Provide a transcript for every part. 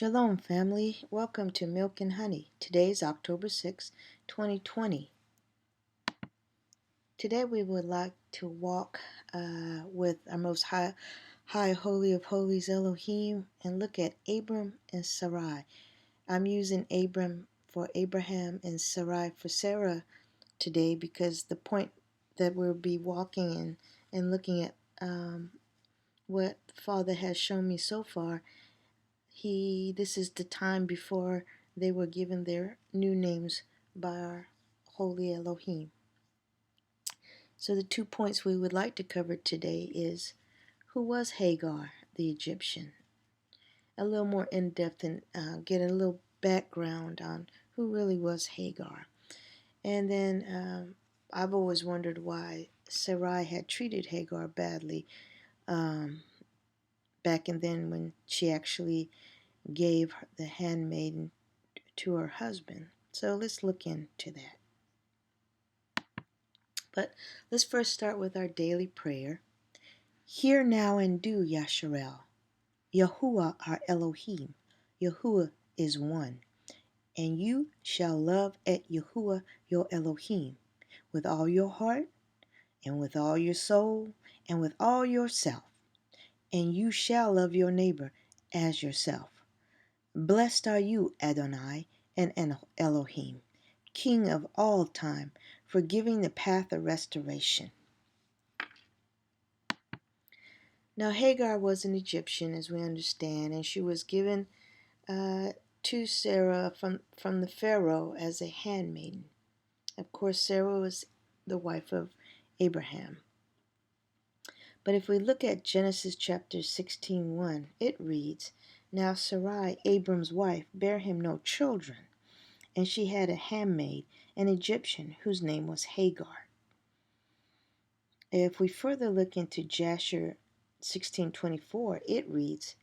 Shalom, family. Welcome to Milk and Honey. Today's October 6, 2020. Today we would like to walk with our Most High, Holy of Holies Elohim and look at Abram and Sarai. I'm using Abram for Abraham and Sarai for Sarah today because the point that we'll be walking in and looking at what Father has shown me so far, this is the time before they were given their new names by our Holy Elohim. So the 2 points we would like to cover today is who was Hagar, the Egyptian? A little more in-depth and get a little background on who really was Hagar. And then I've always wondered why Sarai had treated Hagar badly back and then when she actually gave the handmaiden to her husband. So let's look into that. But let's first start with our daily prayer. Hear now and do, Yasharel. Yahuwah our Elohim. Yahuwah is one. And you shall love at Yahuwah your Elohim with all your heart and with all your soul and with all yourself. And you shall love your neighbor as yourself. Blessed are you, Adonai and Elohim, King of all time, for giving the path of restoration. Now Hagar was an Egyptian, as we understand, and she was given to Sarah from the Pharaoh as a handmaiden. Of course, Sarah was the wife of Abraham. But if we look at Genesis chapter 16:1, it reads, Now Sarai, Abram's wife, bare him no children, and she had a handmaid, an Egyptian, whose name was Hagar. If we further look into Jasher 16:24, it reads,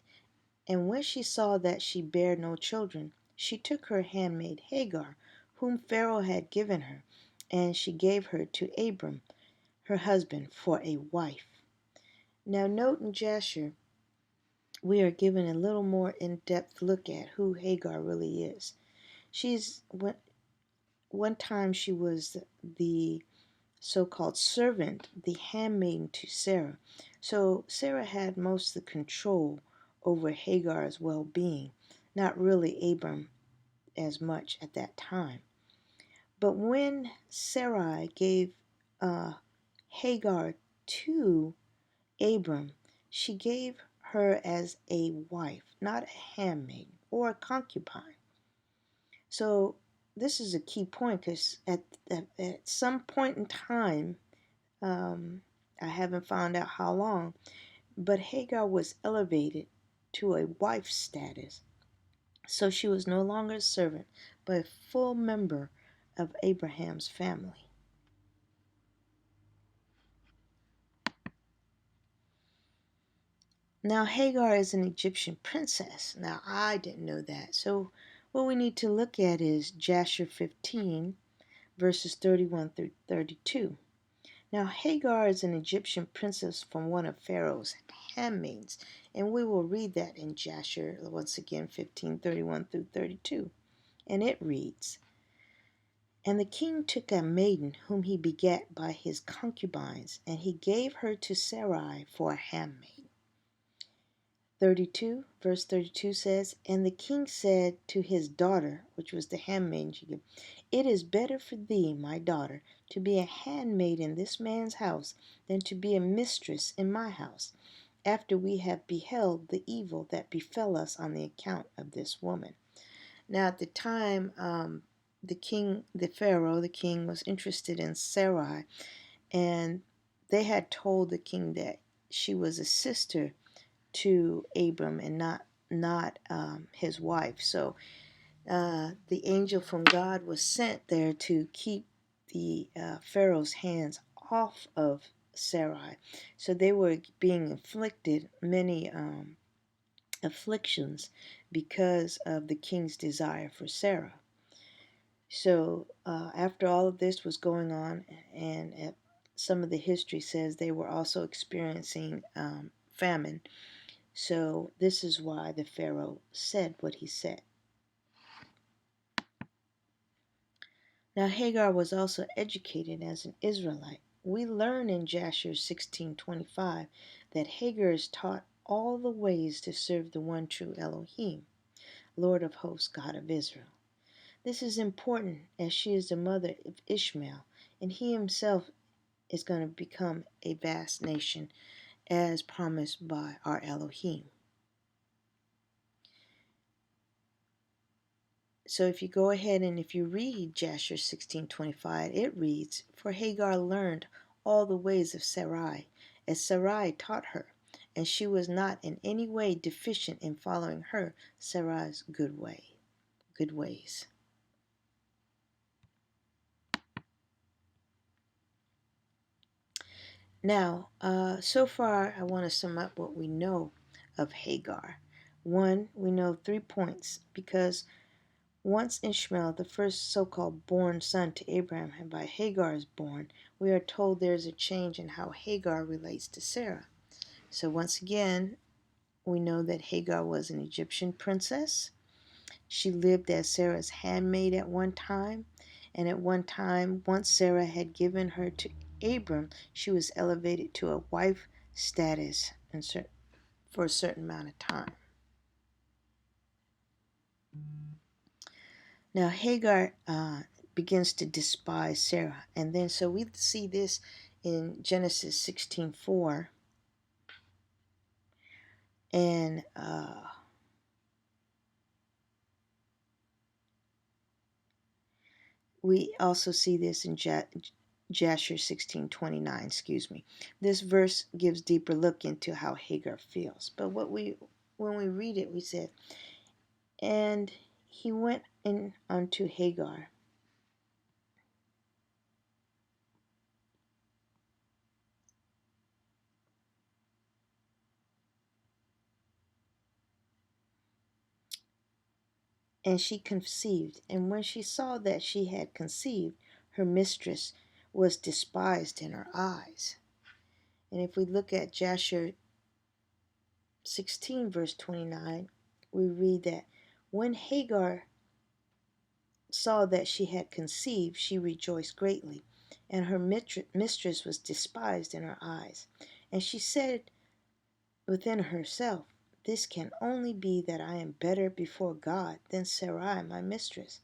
And when she saw that she bare no children, she took her handmaid Hagar, whom Pharaoh had given her, and she gave her to Abram, her husband, for a wife. Now note in Jasher, we are given a little more in-depth look at who Hagar really is. One time she was the so-called servant, the handmaiden to Sarah. So Sarah had most of the control over Hagar's well-being, not really Abram as much at that time. But when Sarai gave Hagar to Abram, she gave her as a wife, not a handmaiden or a concubine. So this is a key point because at some point in time, I haven't found out how long, but Hagar was elevated to a wife status. So she was no longer a servant, but a full member of Abraham's family. Now Hagar is an Egyptian princess. Now I didn't know that. So what we need to look at is Jasher 15, verses 31 through 32. Now Hagar is an Egyptian princess from one of Pharaoh's handmaids, and we will read that in Jasher, once again, 15:31 through 32. And it reads, And the king took a maiden whom he begat by his concubines, and he gave her to Sarai for a handmaid. 32, verse 32 says, And the king said to his daughter, which was the handmaid she gave, It is better for thee, my daughter, to be a handmaid in this man's house than to be a mistress in my house, after we have beheld the evil that befell us on the account of this woman. Now at the time, the Pharaoh, the king, was interested in Sarai, and they had told the king that she was a sister to Abram and not his wife. So the angel from God was sent there to keep the Pharaoh's hands off of Sarai. So they were being inflicted many afflictions because of the king's desire for Sarah. So after all of this was going on, and some of the history says they were also experiencing famine. So this is why the Pharaoh said what he said. Now Hagar was also educated as an Israelite. We learn in Jasher 16:25 that Hagar is taught all the ways to serve the one true Elohim, Lord of hosts, God of Israel. This is important as she is the mother of Ishmael, and he himself is going to become a vast nation as promised by our Elohim. So if you go ahead and if you read Jasher 16:25, it reads, "For Hagar learned all the ways of Sarai, as Sarai taught her, and she was not in any way deficient in following her, Sarai's good ways." Now, so far, I want to sum up what we know of Hagar. One, we know 3 points because once Ishmael, the first so-called born son to Abraham, and by Hagar is born, we are told there is a change in how Hagar relates to Sarah. So once again, we know that Hagar was an Egyptian princess. She lived as Sarah's handmaid at one time, and at one time, once Sarah had given her to Abram, she was elevated to a wife status for a certain amount of time. Now Hagar begins to despise Sarah, and then so we see this in Genesis 16:4, and we also see this in Jasher 16:29. Excuse me. This verse gives deeper look into how Hagar feels. But when we read it, we said, "And he went in unto Hagar." And she conceived. And when she saw that she had conceived, her mistress was despised in her eyes. And if we look at Jasher 16, verse 29, we read that when Hagar saw that she had conceived, she rejoiced greatly, and her mistress was despised in her eyes. And she said within herself, "This can only be that I am better before God than Sarai, my mistress.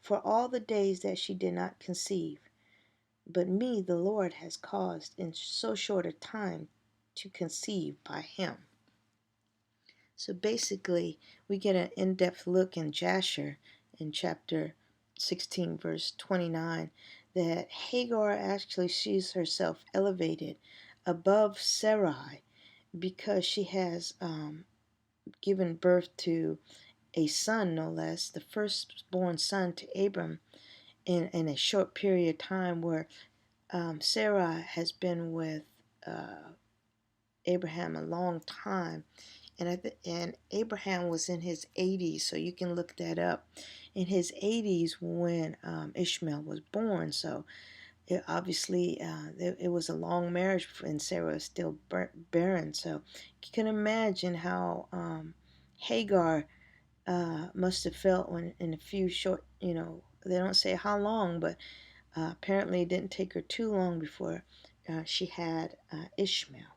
For all the days that she did not conceive, but me the Lord has caused in so short a time to conceive by him." So basically, we get an in-depth look in Jasher in chapter 16, verse 29, that Hagar actually sees herself elevated above Sarai because she has given birth to a son, no less, the firstborn son to Abram in a short period of time where Sarah has been with Abraham a long time, and Abraham was in his 80s, so you can look that up. In his 80s when Ishmael was born, so it was a long marriage, and Sarah was still barren. So you can imagine how Hagar must have felt when in a few short, they don't say how long, but apparently it didn't take her too long before she had Ishmael.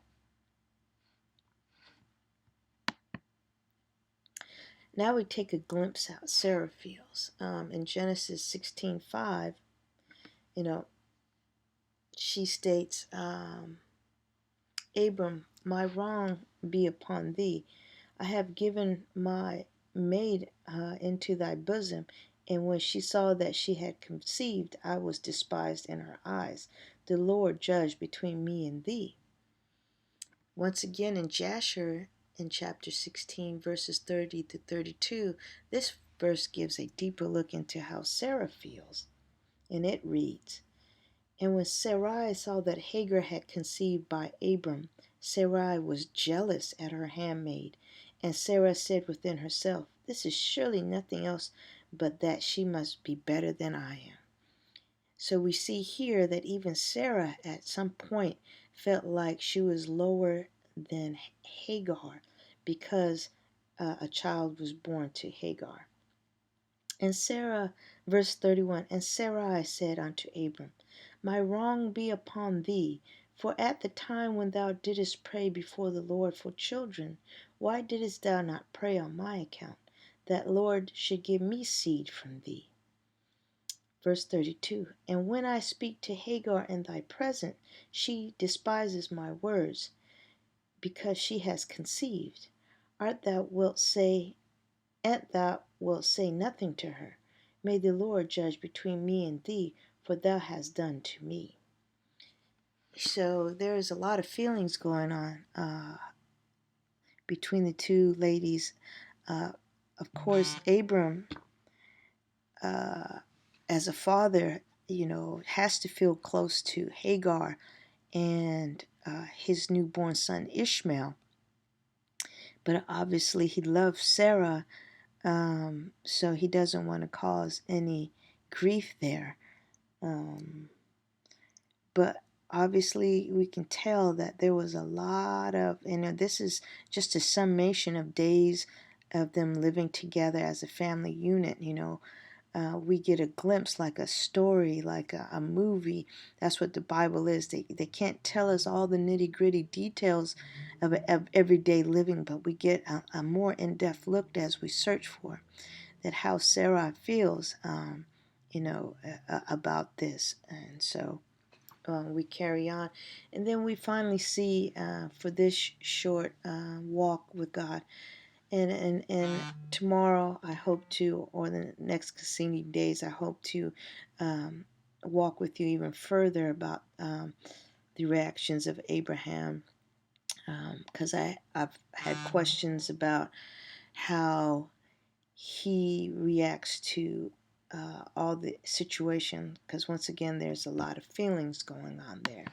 Now we take a glimpse how Sarah feels. In Genesis 16:5, she states, "Abram, my wrong be upon thee. I have given my maid into thy bosom, and when she saw that she had conceived, I was despised in her eyes. The Lord judge between me and thee." Once again in Jasher, in chapter 16, verses 30 to 32, this verse gives a deeper look into how Sarah feels. And it reads, "And when Sarai saw that Hagar had conceived by Abram, Sarai was jealous at her handmaid. And Sarah said within herself, This is surely nothing else but that she must be better than I am." So we see here that even Sarah at some point felt like she was lower than Hagar because a child was born to Hagar. And Sarah, verse 31, and Sarai said unto Abram, My wrong be upon thee, for at the time when thou didst pray before the Lord for children, why didst thou not pray on my account, that Lord should give me seed from thee? Verse 32, And when I speak to Hagar in thy presence, she despises my words, because she has conceived. Art thou wilt say And thou wilt say nothing to her. May the Lord judge between me and thee, for thou hast done to me. So there is a lot of feelings going on between the two ladies. Of course, Abram, uh, as a father, has to feel close to Hagar and his newborn son Ishmael. But obviously, he loves Sarah. So he doesn't want to cause any grief there. But obviously, we can tell that there was a lot of, this is just a summation of days of them living together as a family unit. We get a glimpse, like a story, like a movie. That's what the Bible is. They can't tell us all the nitty gritty details of everyday living, but we get a more in-depth look as we search for that, how Sarai feels, about this. And so we carry on. And then we finally see, for this short walk with God, and tomorrow I hope to, or the next Cassini days, I hope to walk with you even further about the reactions of Abraham, because I've had questions about how he reacts to all the situation, because once again there's a lot of feelings going on there.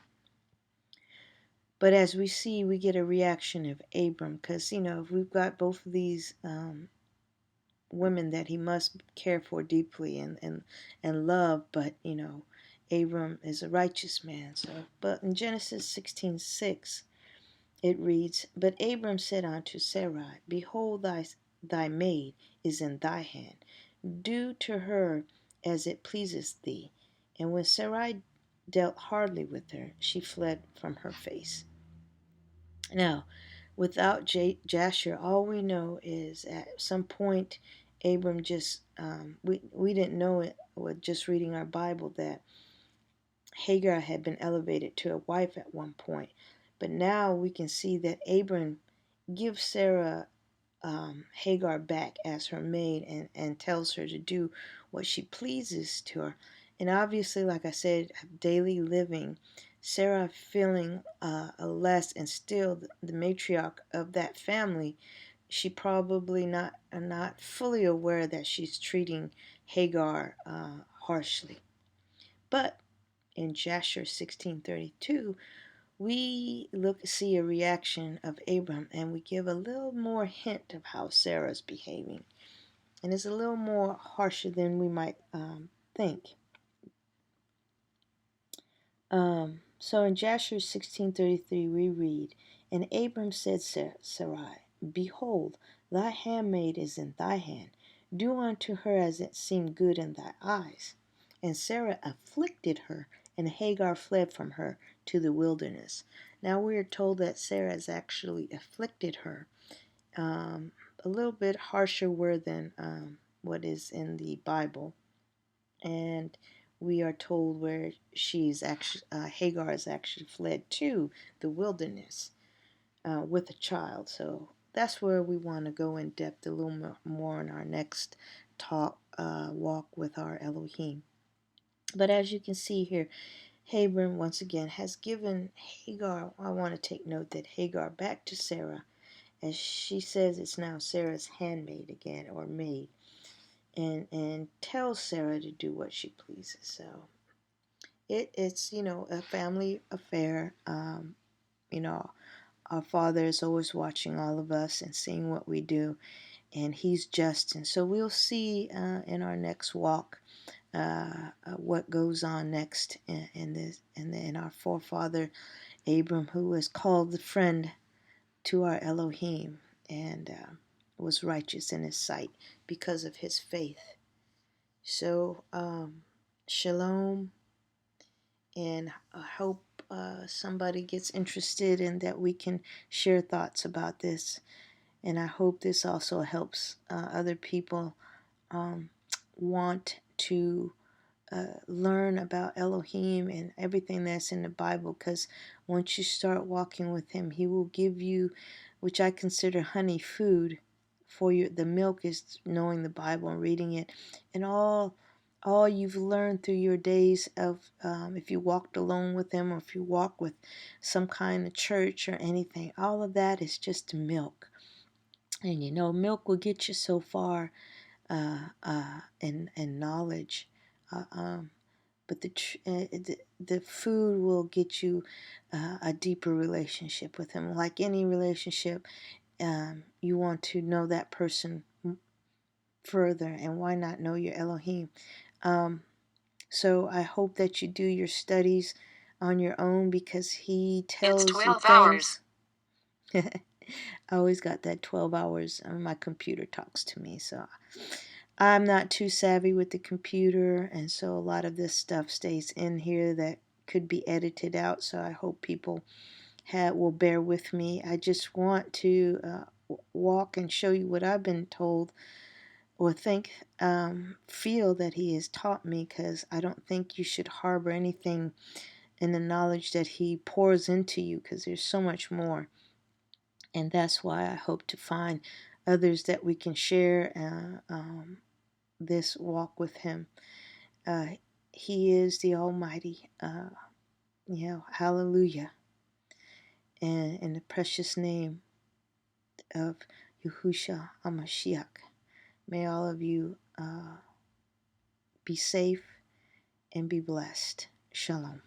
But as we see, we get a reaction of Abram, because if we've got both of these women that he must care for deeply and love, but Abram is a righteous man. So, but in Genesis 16:6 it reads, But Abram said unto Sarai, Behold, thy maid is in thy hand. Do to her as it pleaseth thee. And when Sarai dealt hardly with her, she fled from her face. Now, without Jasher, all we know is at some point Abram just, we didn't know it with just reading our Bible, that Hagar had been elevated to a wife at one point. But now we can see that Abram gives Sarah Hagar back as her maid, and tells her to do what she pleases to her. And obviously, like I said, daily living, Sarah feeling less, and still the matriarch of that family, she probably not fully aware that she's treating Hagar harshly. But in Jasher 16:32, we see a reaction of Abram, and we give a little more hint of how Sarah's behaving, and it's a little more harsher than we might think. So in Jasher 16:33 we read, And Abram said Sarai, Behold, thy handmaid is in thy hand. Do unto her as it seemed good in thy eyes. And Sarah afflicted her, and Hagar fled from her to the wilderness. Now we are told that Sarah has actually afflicted her. A little bit harsher word than what is in the Bible. And we are told where she's actually, Hagar has actually fled to the wilderness with a child. So that's where we want to go in depth a little more in our next walk with our Elohim. But as you can see here, Abram once again has given Hagar, I want to take note that Hagar, back to Sarah, as she says it's now Sarah's handmaid again, or maid, and tells Sarah to do what she pleases. So it's a family affair. Our Father is always watching all of us and seeing what we do, and He's just. And so we'll see in our next walk what goes on next in our forefather Abram, who is called the friend to our Elohim. and was righteous in his sight because of his faith. So, shalom, and I hope somebody gets interested and that we can share thoughts about this. And I hope this also helps other people want to learn about Elohim and everything that's in the Bible, because once you start walking with him, he will give you, which I consider honey food for you. The milk is knowing the Bible and reading it, and all you've learned through your days of if you walked alone with him, or if you walk with some kind of church or anything, all of that is just milk. And you know, milk will get you so far in knowledge. But the food will get you a deeper relationship with him. Like any relationship, you want to know that person further, and why not know your Elohim? So I hope that you do your studies on your own, because he tells you things. 12 hours. I always got that 12 hours. My computer talks to me, so I'm not too savvy with the computer, and so a lot of this stuff stays in here that could be edited out. So I hope people will bear with me. I just want to walk and show you what I've been told, or feel that he has taught me, because I don't think you should harbor anything in the knowledge that he pours into you, because there's so much more. And that's why I hope to find others that we can share this walk with him. He is the Almighty. Hallelujah. And in the precious name of Yahushua HaMashiach, may all of you be safe and be blessed. Shalom.